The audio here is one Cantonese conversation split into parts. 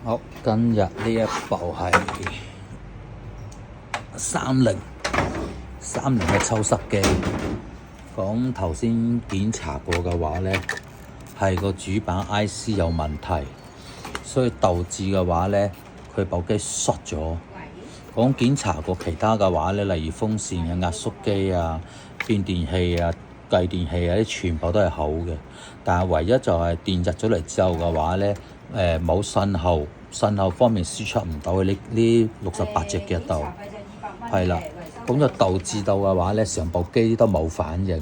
好，今日呢一部係30嘅抽濕機。咁頭先檢查過嘅話呢，係個主板 IC 有問題，所以導致嘅話呢，佢部機縮咗。講檢查過其他嘅話呢，例如風扇啊、壓縮機啊、變電器啊、繼電器啊，啲全部都係好嘅。但係唯一就係電入咗嚟之後嘅話呢，冇信號方面輸出唔到呢68隻腳度，係啦，咁就導致到嘅話呢，成部機都冇反應。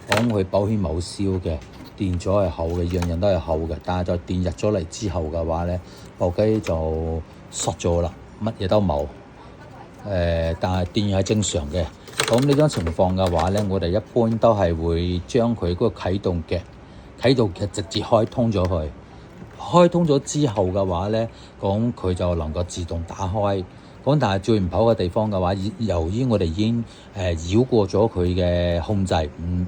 講佢保險冇燒嘅，電咗係好嘅，樣樣都係好嘅。但係就電入咗嚟之後嘅話呢，部機就縮咗啦，乜嘢都冇。但係電係正常嘅。咁呢種情況嘅話呢，我哋一般都係會將佢嗰個啟動嘅直接開通咗佢。開通咗之後嘅話呢，咁佢就能夠自動打開。咁但係最唔好嘅地方嘅話，由於我哋已經繞過咗佢嘅控制，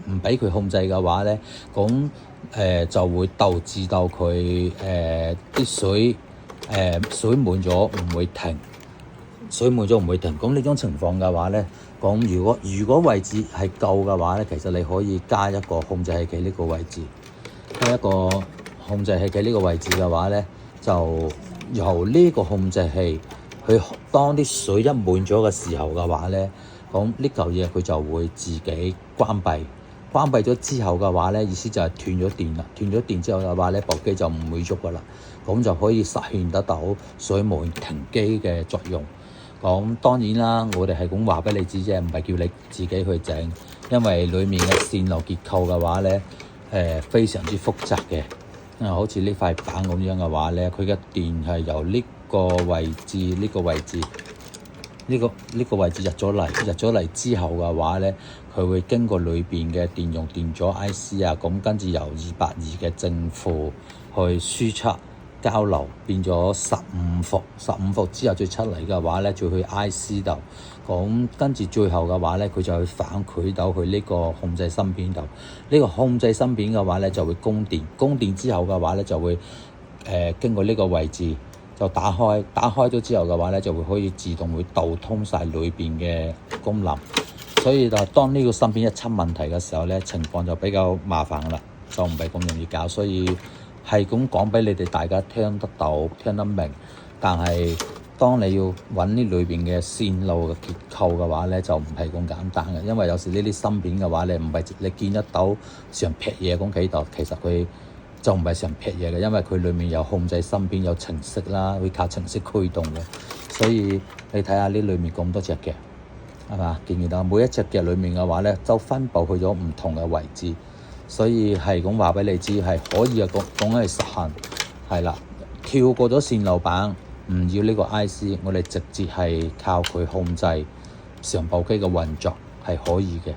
唔俾佢控制嘅話呢，咁就會導致到佢啲水滿咗唔會停。水滿咗唔會停，咁呢種情況嘅話呢，咁如果位置係夠嘅話呢，其實你可以加一個控制器呢個位置，加一個控制器呢個位置嘅話呢，就由呢個控制器去當啲水一滿咗嘅時候嘅話呢，咁呢嚿嘢佢就會自己關閉。關閉咗之後嘅話呢，意思就係斷咗電啦。斷咗電之後嘅話呢，部機就唔會喐噶啦，咁就可以實現得到水門停機嘅作用。咁當然啦，我哋係咁話俾你知啫，唔係叫你自己去整，因為裡面嘅線路結構嘅話呢，非常之複雜嘅。好似呢塊板咁樣嘅話呢，佢嘅電係由呢個位置、呢個位置入咗嚟之後嘅話呢，佢會經過裏邊嘅電容電阻 IC 啊，咁跟住由220嘅正負去輸出交流，變咗15伏之後再出嚟嘅話呢，再去 IC 度，咁跟住最後嘅話呢，佢就會反饋到去呢個控制芯片度。呢個控制芯片嘅話呢，就會供電之後嘅話呢，就會經過呢個位置就打開咗之後嘅話呢，就會可以自動會導通晒裏邊嘅功能。所以就當呢個芯片一出問題嘅時候呢，情況就比較麻煩啦，就唔係咁容易搞。所以係咁講俾你哋大家聽得到、聽得明，但係當你要揾呢裏邊嘅線路嘅結構嘅話呢，就唔係咁簡單嘅。因為有時呢啲芯片嘅話呢，唔係你見得到成劈嘢咁企度，其實佢就唔係成劈嘢嘅，因為佢裏面有控制芯片、有程式啦，會靠程式驅動嘅。所以你睇下呢裏面咁多隻腳，係嘛？見唔見到每一隻腳裏面嘅話呢，就分佈去咗唔同嘅位置。所以係咁話俾你知，係可以講係實行，係啦。跳過咗線路板，唔要呢個 IC， 我哋直接係靠佢控制成部機嘅運作係可以嘅。